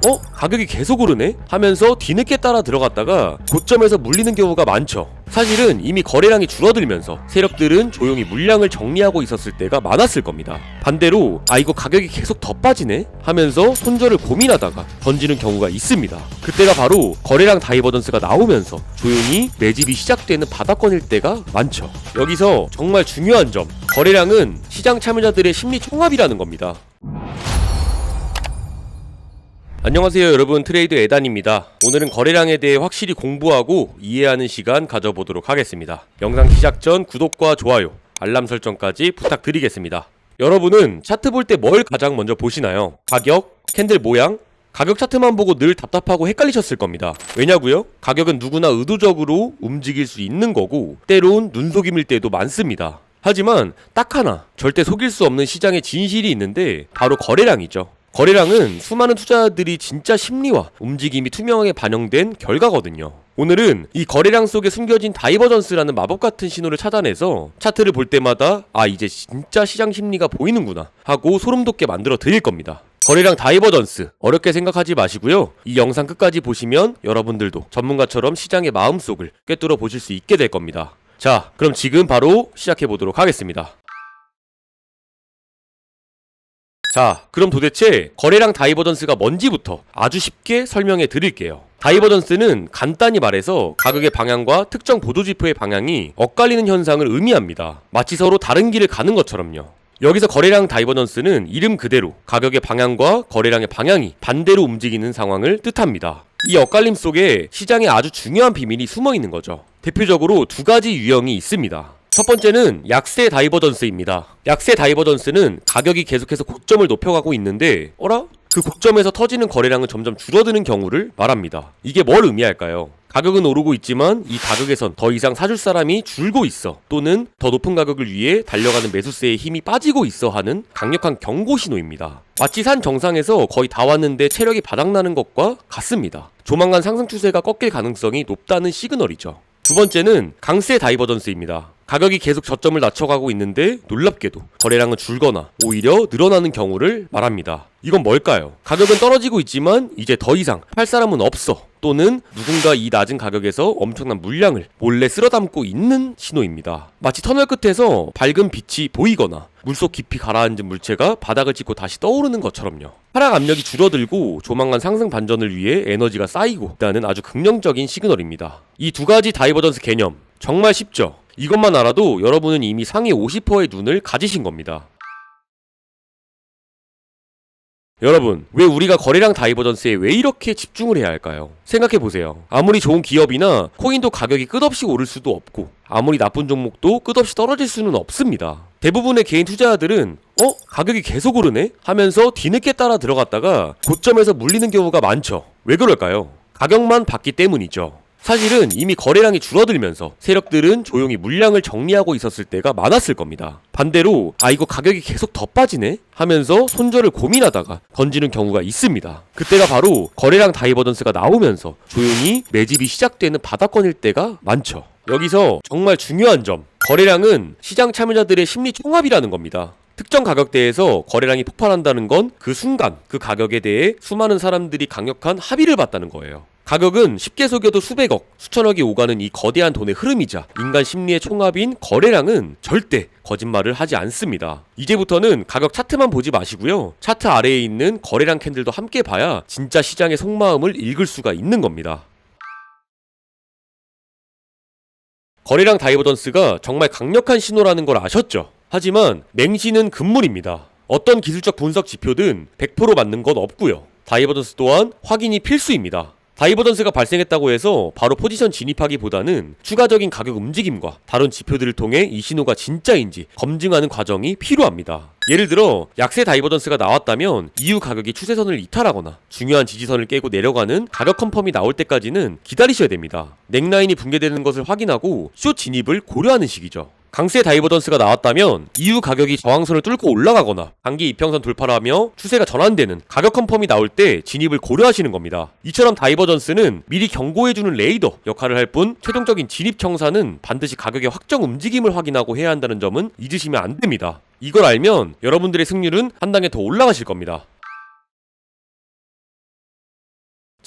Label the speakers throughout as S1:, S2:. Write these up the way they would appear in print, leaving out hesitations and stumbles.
S1: 가격이 계속 오르네? 하면서 뒤늦게 따라 들어갔다가 고점에서 물리는 경우가 많죠. 사실은 이미 거래량이 줄어들면서 세력들은 조용히 물량을 정리하고 있었을 때가 많았을 겁니다. 반대로 이거 가격이 계속 더 빠지네? 하면서 손절을 고민하다가 던지는 경우가 있습니다. 그때가 바로 거래량 다이버전스가 나오면서 조용히 매집이 시작되는 바닥권일 때가 많죠. 여기서 정말 중요한 점, 거래량은 시장 참여자들의 심리 총합이라는 겁니다. 안녕하세요 여러분, 트레이드 에단입니다. 오늘은 거래량에 대해 확실히 공부하고 이해하는 시간 가져보도록 하겠습니다. 영상 시작 전 구독과 좋아요, 알람 설정까지 부탁드리겠습니다. 여러분은 차트 볼 때 뭘 가장 먼저 보시나요? 가격, 캔들 모양? 가격 차트만 보고 늘 답답하고 헷갈리셨을 겁니다. 왜냐고요? 가격은 누구나 의도적으로 움직일 수 있는 거고 때론 눈속임일 때도 많습니다. 하지만 딱 하나, 절대 속일 수 없는 시장의 진실이 있는데 바로 거래량이죠. 거래량은 수많은 투자자들이 진짜 심리와 움직임이 투명하게 반영된 결과거든요. 오늘은 이 거래량 속에 숨겨진 다이버전스라는 마법 같은 신호를 찾아내서 차트를 볼 때마다 이제 진짜 시장 심리가 보이는구나 하고 소름 돋게 만들어 드릴 겁니다. 거래량 다이버전스 어렵게 생각하지 마시고요. 이 영상 끝까지 보시면 여러분들도 전문가처럼 시장의 마음속을 꿰뚫어 보실 수 있게 될 겁니다. 자, 그럼 지금 바로 시작해 보도록 하겠습니다. 자, 그럼 도대체 거래량 다이버전스가 뭔지부터 아주 쉽게 설명해 드릴게요. 다이버전스는 간단히 말해서 가격의 방향과 특정 보조지표의 방향이 엇갈리는 현상을 의미합니다. 마치 서로 다른 길을 가는 것처럼요. 여기서 거래량 다이버전스는 이름 그대로 가격의 방향과 거래량의 방향이 반대로 움직이는 상황을 뜻합니다. 이 엇갈림 속에 시장에 아주 중요한 비밀이 숨어 있는 거죠. 대표적으로 두 가지 유형이 있습니다. 첫 번째는 약세 다이버전스입니다. 약세 다이버전스는 가격이 계속해서 고점을 높여가고 있는데 그 고점에서 터지는 거래량은 점점 줄어드는 경우를 말합니다. 이게 뭘 의미할까요? 가격은 오르고 있지만 이 가격에선 더 이상 사줄 사람이 줄고 있어, 또는 더 높은 가격을 위해 달려가는 매수세의 힘이 빠지고 있어 하는 강력한 경고 신호입니다. 마치 산 정상에서 거의 다 왔는데 체력이 바닥나는 것과 같습니다. 조만간 상승 추세가 꺾일 가능성이 높다는 시그널이죠. 두 번째는 강세 다이버전스입니다. 가격이 계속 저점을 낮춰가고 있는데 놀랍게도 거래량은 줄거나 오히려 늘어나는 경우를 말합니다. 이건 뭘까요? 가격은 떨어지고 있지만 이제 더 이상 팔 사람은 없어, 또는 누군가 이 낮은 가격에서 엄청난 물량을 몰래 쓸어담고 있는 신호입니다. 마치 터널 끝에서 밝은 빛이 보이거나 물속 깊이 가라앉은 물체가 바닥을 찍고 다시 떠오르는 것처럼요. 하락 압력이 줄어들고 조만간 상승 반전을 위해 에너지가 쌓이고 있다는 아주 긍정적인 시그널입니다. 이 두 가지 다이버전스 개념 정말 쉽죠? 이것만 알아도 여러분은 이미 상위 50%의 눈을 가지신 겁니다. 여러분, 왜 우리가 거래량 다이버전스에 왜 이렇게 집중을 해야 할까요? 생각해보세요. 아무리 좋은 기업이나 코인도 가격이 끝없이 오를 수도 없고 아무리 나쁜 종목도 끝없이 떨어질 수는 없습니다. 대부분의 개인 투자자들은 가격이 계속 오르네? 하면서 뒤늦게 따라 들어갔다가 고점에서 물리는 경우가 많죠. 왜 그럴까요? 가격만 봤기 때문이죠. 사실은 이미 거래량이 줄어들면서 세력들은 조용히 물량을 정리하고 있었을 때가 많았을 겁니다. 반대로 이거 가격이 계속 더 빠지네? 하면서 손절을 고민하다가 던지는 경우가 있습니다. 그때가 바로 거래량 다이버전스가 나오면서 조용히 매집이 시작되는 바닥권일 때가 많죠. 여기서 정말 중요한 점, 거래량은 시장 참여자들의 심리 총합이라는 겁니다. 특정 가격대에서 거래량이 폭발한다는 건 그 순간 그 가격에 대해 수많은 사람들이 강력한 합의를 봤다는 거예요. 가격은 쉽게 속여도 수백억, 수천억이 오가는 이 거대한 돈의 흐름이자 인간 심리의 총합인 거래량은 절대 거짓말을 하지 않습니다. 이제부터는 가격 차트만 보지 마시고요. 차트 아래에 있는 거래량 캔들도 함께 봐야 진짜 시장의 속마음을 읽을 수가 있는 겁니다. 거래량 다이버전스가 정말 강력한 신호라는 걸 아셨죠? 하지만 맹신은 금물입니다. 어떤 기술적 분석 지표든 100% 맞는 건 없고요. 다이버전스 또한 확인이 필수입니다. 다이버전스가 발생했다고 해서 바로 포지션 진입하기보다는 추가적인 가격 움직임과 다른 지표들을 통해 이 신호가 진짜인지 검증하는 과정이 필요합니다. 예를 들어 약세 다이버전스가 나왔다면 이후 가격이 추세선을 이탈하거나 중요한 지지선을 깨고 내려가는 가격 컨펌이 나올 때까지는 기다리셔야 됩니다. 넥라인이 붕괴되는 것을 확인하고 숏 진입을 고려하는 시기죠. 강세 다이버전스가 나왔다면 이후 가격이 저항선을 뚫고 올라가거나 단기 이평선 돌파를 하며 추세가 전환되는 가격 컨펌이 나올 때 진입을 고려하시는 겁니다. 이처럼 다이버전스는 미리 경고해주는 레이더 역할을 할 뿐 최종적인 진입 청사는 반드시 가격의 확정 움직임을 확인하고 해야 한다는 점은 잊으시면 안 됩니다. 이걸 알면 여러분들의 승률은 한 단계 더 올라가실 겁니다.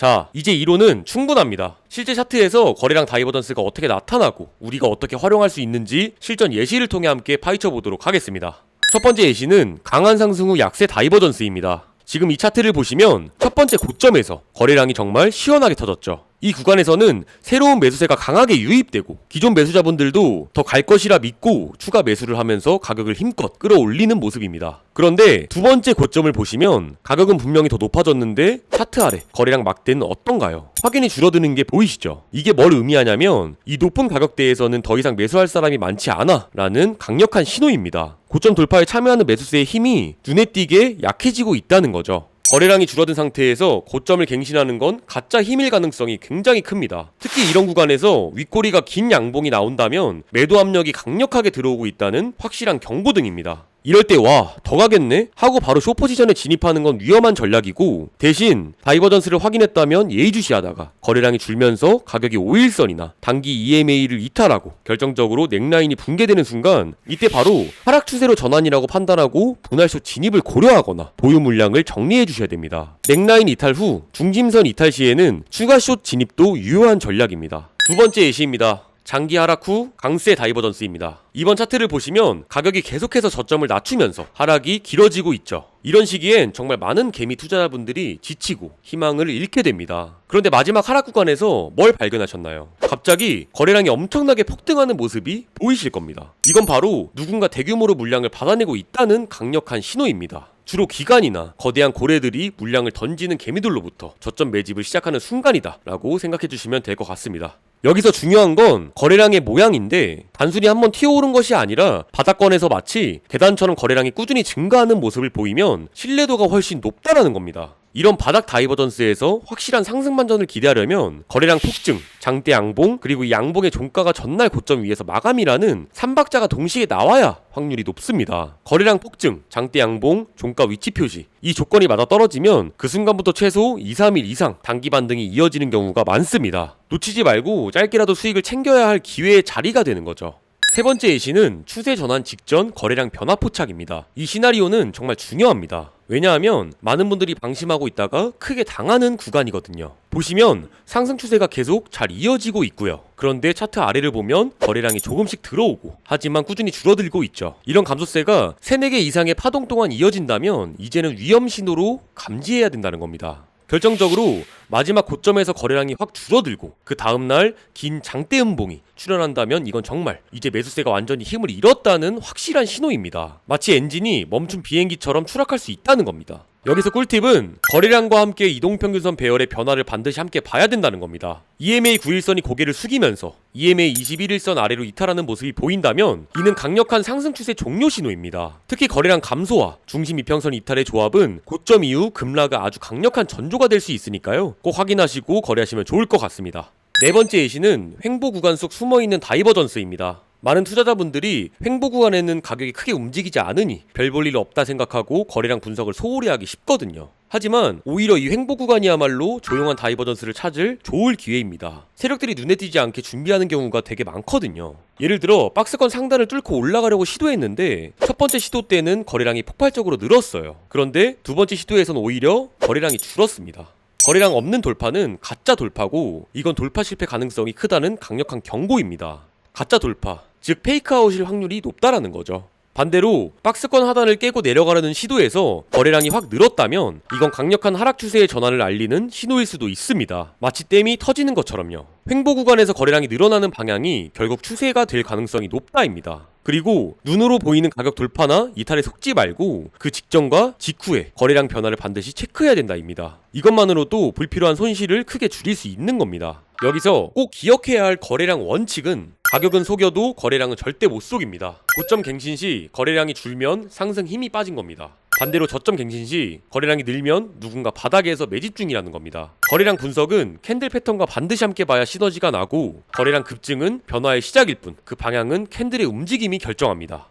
S1: 자, 이제 이론은 충분합니다. 실제 차트에서 거래량 다이버전스가 어떻게 나타나고 우리가 어떻게 활용할 수 있는지 실전 예시를 통해 함께 파헤쳐 보도록 하겠습니다. 첫 번째 예시는 강한 상승 후 약세 다이버전스입니다. 지금 이 차트를 보시면 첫 번째 고점에서 거래량이 정말 시원하게 터졌죠. 이 구간에서는 새로운 매수세가 강하게 유입되고 기존 매수자분들도 더 갈 것이라 믿고 추가 매수를 하면서 가격을 힘껏 끌어올리는 모습입니다. 그런데 두 번째 고점을 보시면 가격은 분명히 더 높아졌는데 차트 아래 거래량 막대는 어떤가요? 확연히 줄어드는 게 보이시죠? 이게 뭘 의미하냐면 이 높은 가격대에서는 더 이상 매수할 사람이 많지 않아 라는 강력한 신호입니다. 고점 돌파에 참여하는 매수세의 힘이 눈에 띄게 약해지고 있다는 거죠. 거래량이 줄어든 상태에서 고점을 갱신하는 건 가짜 힘일 가능성이 굉장히 큽니다. 특히 이런 구간에서 윗꼬리가 긴 양봉이 나온다면 매도 압력이 강력하게 들어오고 있다는 확실한 경고등입니다. 이럴 때 와, 더 가겠네? 하고 바로 숏포지션에 진입하는 건 위험한 전략이고 대신 다이버전스를 확인했다면 예의주시하다가 거래량이 줄면서 가격이 5일선이나 단기 EMA를 이탈하고 결정적으로 넥라인이 붕괴되는 순간 이때 바로 하락 추세로 전환이라고 판단하고 분할숏 진입을 고려하거나 보유 물량을 정리해 주셔야 됩니다. 넥라인 이탈 후 중심선 이탈 시에는 추가 숏 진입도 유효한 전략입니다. 두 번째 예시입니다. 장기 하락 후 강세 다이버전스입니다. 이번 차트를 보시면 가격이 계속해서 저점을 낮추면서 하락이 길어지고 있죠. 이런 시기엔 정말 많은 개미 투자자분들이 지치고 희망을 잃게 됩니다. 그런데 마지막 하락 구간에서 뭘 발견하셨나요? 갑자기 거래량이 엄청나게 폭등하는 모습이 보이실 겁니다. 이건 바로 누군가 대규모로 물량을 받아내고 있다는 강력한 신호입니다. 주로 기관이나 거대한 고래들이 물량을 던지는 개미들로부터 저점 매집을 시작하는 순간이다 라고 생각해 주시면 될 것 같습니다. 여기서 중요한 건 거래량의 모양인데 단순히 한번 튀어오른 것이 아니라 바닥권에서 마치 계단처럼 거래량이 꾸준히 증가하는 모습을 보이면 신뢰도가 훨씬 높다라는 겁니다. 이런 바닥 다이버전스에서 확실한 상승 반전을 기대하려면 거래량 폭증, 장대 양봉, 그리고 이 양봉의 종가가 전날 고점 위에서 마감이라는 3박자가 동시에 나와야 확률이 높습니다. 거래량 폭증, 장대 양봉, 종가 위치 표시 이 조건이 맞아떨어지면 그 순간부터 최소 2-3일 이상 단기 반등이 이어지는 경우가 많습니다. 놓치지 말고 짧게라도 수익을 챙겨야 할 기회의 자리가 되는 거죠. 세 번째 예시는 추세 전환 직전 거래량 변화 포착입니다. 이 시나리오는 정말 중요합니다. 왜냐하면 많은 분들이 방심하고 있다가 크게 당하는 구간이거든요. 보시면 상승 추세가 계속 잘 이어지고 있고요. 그런데 차트 아래를 보면 거래량이 조금씩 들어오고 하지만 꾸준히 줄어들고 있죠. 이런 감소세가 3-4개 이상의 파동 동안 이어진다면 이제는 위험 신호로 감지해야 된다는 겁니다. 결정적으로 마지막 고점에서 거래량이 확 줄어들고 그 다음날 긴 장대 음봉이 출현한다면 이건 정말 이제 매수세가 완전히 힘을 잃었다는 확실한 신호입니다. 마치 엔진이 멈춘 비행기처럼 추락할 수 있다는 겁니다. 여기서 꿀팁은 거래량과 함께 이동평균선 배열의 변화를 반드시 함께 봐야 된다는 겁니다. EMA 9일선이 고개를 숙이면서 EMA 21일선 아래로 이탈하는 모습이 보인다면 이는 강력한 상승 추세 종료 신호입니다. 특히 거래량 감소와 중심 이평선 이탈의 조합은 고점 이후 급락가 아주 강력한 전조가 될 수 있으니까요. 꼭 확인하시고 거래하시면 좋을 것 같습니다. 네 번째 예시는 횡보 구간 속 숨어있는 다이버전스입니다. 많은 투자자분들이 횡보 구간에는 가격이 크게 움직이지 않으니 별 볼 일 없다 생각하고 거래량 분석을 소홀히 하기 쉽거든요. 하지만 오히려 이 횡보 구간이야말로 조용한 다이버전스를 찾을 좋을 기회입니다. 세력들이 눈에 띄지 않게 준비하는 경우가 되게 많거든요. 예를 들어 박스권 상단을 뚫고 올라가려고 시도했는데 첫 번째 시도 때는 거래량이 폭발적으로 늘었어요. 그런데 두 번째 시도에선 오히려 거래량이 줄었습니다. 거래량 없는 돌파는 가짜 돌파고 이건 돌파 실패 가능성이 크다는 강력한 경고입니다. 가짜 돌파, 즉 페이크아웃일 확률이 높다라는 거죠. 반대로 박스권 하단을 깨고 내려가려는 시도에서 거래량이 확 늘었다면 이건 강력한 하락 추세의 전환을 알리는 신호일 수도 있습니다. 마치 댐이 터지는 것처럼요. 횡보 구간에서 거래량이 늘어나는 방향이 결국 추세가 될 가능성이 높다입니다. 그리고 눈으로 보이는 가격 돌파나 이탈에 속지 말고 그 직전과 직후에 거래량 변화를 반드시 체크해야 된다입니다. 이것만으로도 불필요한 손실을 크게 줄일 수 있는 겁니다. 여기서 꼭 기억해야 할 거래량 원칙은 가격은 속여도 거래량은 절대 못 속입니다. 고점 갱신 시 거래량이 줄면 상승 힘이 빠진 겁니다. 반대로 저점 갱신 시 거래량이 늘면 누군가 바닥에서 매집 중이라는 겁니다. 거래량 분석은 캔들 패턴과 반드시 함께 봐야 시너지가 나고 거래량 급증은 변화의 시작일 뿐 그 방향은 캔들의 움직임이 결정합니다.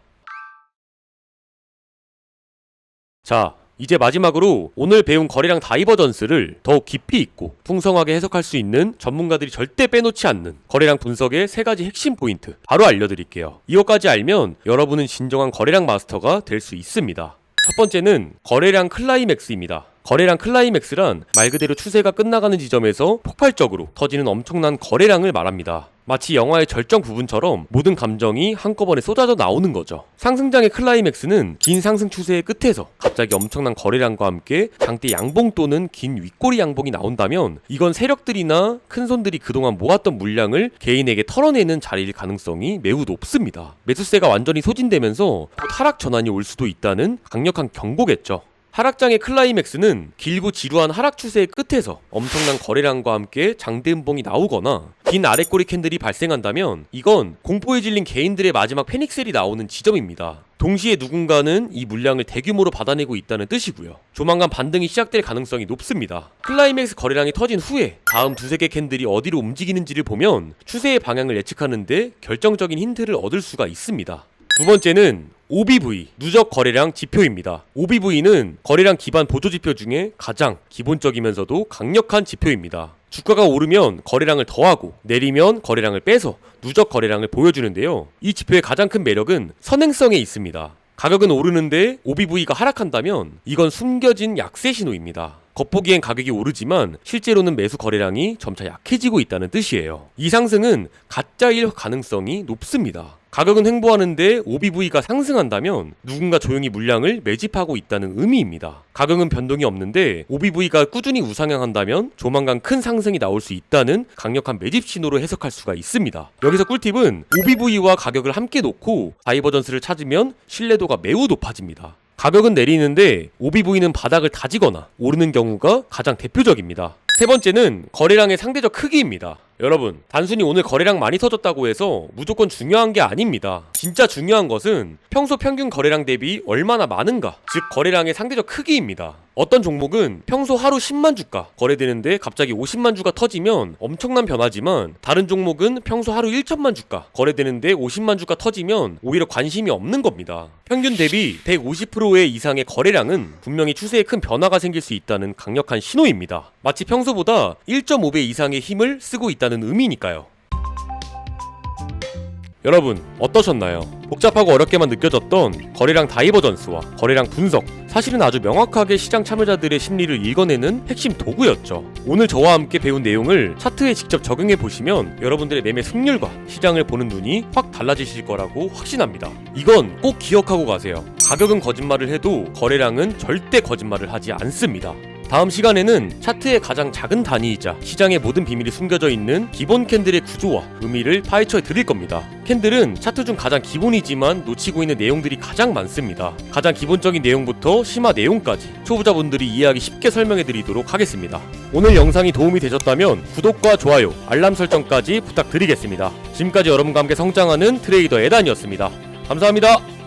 S1: 자, 이제 마지막으로 오늘 배운 거래량 다이버전스를 더욱 깊이 있고 풍성하게 해석할 수 있는 전문가들이 절대 빼놓지 않는 거래량 분석의 3가지 핵심 포인트 바로 알려드릴게요. 이것까지 알면 여러분은 진정한 거래량 마스터가 될 수 있습니다. 첫 번째는 거래량 클라이맥스입니다. 거래량 클라이맥스란 말 그대로 추세가 끝나가는 지점에서 폭발적으로 터지는 엄청난 거래량을 말합니다. 마치 영화의 절정 부분처럼 모든 감정이 한꺼번에 쏟아져 나오는 거죠. 상승장의 클라이맥스는 긴 상승 추세의 끝에서 갑자기 엄청난 거래량과 함께 장대 양봉 또는 긴 윗꼬리 양봉이 나온다면 이건 세력들이나 큰손들이 그동안 모았던 물량을 개인에게 털어내는 자리일 가능성이 매우 높습니다. 매수세가 완전히 소진되면서 또 하락 전환이 올 수도 있다는 강력한 경고겠죠. 하락장의 클라이맥스는 길고 지루한 하락 추세의 끝에서 엄청난 거래량과 함께 장대음봉이 나오거나 긴 아랫꼬리 캔들이 발생한다면 이건 공포에 질린 개인들의 마지막 패닉셀이 나오는 지점입니다. 동시에 누군가는 이 물량을 대규모로 받아내고 있다는 뜻이고요. 조만간 반등이 시작될 가능성이 높습니다. 클라이맥스 거래량이 터진 후에 다음 두세 개 캔들이 어디로 움직이는지를 보면 추세의 방향을 예측하는데 결정적인 힌트를 얻을 수가 있습니다. 두 번째는 OBV, 누적 거래량 지표입니다. OBV는 거래량 기반 보조지표 중에 가장 기본적이면서도 강력한 지표입니다. 주가가 오르면 거래량을 더하고 내리면 거래량을 빼서 누적 거래량을 보여주는데요. 이 지표의 가장 큰 매력은 선행성에 있습니다. 가격은 오르는데 OBV가 하락한다면 이건 숨겨진 약세 신호입니다. 겉보기엔 가격이 오르지만 실제로는 매수 거래량이 점차 약해지고 있다는 뜻이에요. 이 상승은 가짜일 가능성이 높습니다. 가격은 횡보하는데 OBV가 상승한다면 누군가 조용히 물량을 매집하고 있다는 의미입니다. 가격은 변동이 없는데 OBV가 꾸준히 우상향한다면 조만간 큰 상승이 나올 수 있다는 강력한 매집 신호로 해석할 수가 있습니다. 여기서 꿀팁은 OBV와 가격을 함께 놓고 다이버전스를 찾으면 신뢰도가 매우 높아집니다. 가격은 내리는데 OBV는 바닥을 다지거나 오르는 경우가 가장 대표적입니다. 세 번째는 거래량의 상대적 크기입니다. 여러분, 단순히 오늘 거래량 많이 터졌다고 해서 무조건 중요한 게 아닙니다. 진짜 중요한 것은 평소 평균 거래량 대비 얼마나 많은가, 즉 거래량의 상대적 크기입니다. 어떤 종목은 평소 하루 10만 주가 거래되는데 갑자기 50만 주가 터지면 엄청난 변화지만 다른 종목은 평소 하루 1천만 주가 거래되는데 50만 주가 터지면 오히려 관심이 없는 겁니다. 평균 대비 150%의 이상의 거래량은 분명히 추세에 큰 변화가 생길 수 있다는 강력한 신호입니다. 마치 평소보다 1.5배 이상의 힘을 쓰고 있다는 의미니까요. 여러분 어떠셨나요? 복잡하고 어렵게만 느껴졌던 거래량 다이버전스와 거래량 분석, 사실은 아주 명확하게 시장 참여자들의 심리를 읽어내는 핵심 도구였죠. 오늘 저와 함께 배운 내용을 차트에 직접 적용해 보시면 여러분들의 매매 승률과 시장을 보는 눈이 확 달라지실 거라고 확신합니다. 이건 꼭 기억하고 가세요. 가격은 거짓말을 해도 거래량은 절대 거짓말을 하지 않습니다. 다음 시간에는 차트의 가장 작은 단위이자 시장의 모든 비밀이 숨겨져 있는 기본 캔들의 구조와 의미를 파헤쳐 드릴 겁니다. 캔들은 차트 중 가장 기본이지만 놓치고 있는 내용들이 가장 많습니다. 가장 기본적인 내용부터 심화 내용까지 초보자분들이 이해하기 쉽게 설명해 드리도록 하겠습니다. 오늘 영상이 도움이 되셨다면 구독과 좋아요, 알람 설정까지 부탁드리겠습니다. 지금까지 여러분과 함께 성장하는 트레이더 에단이었습니다. 감사합니다.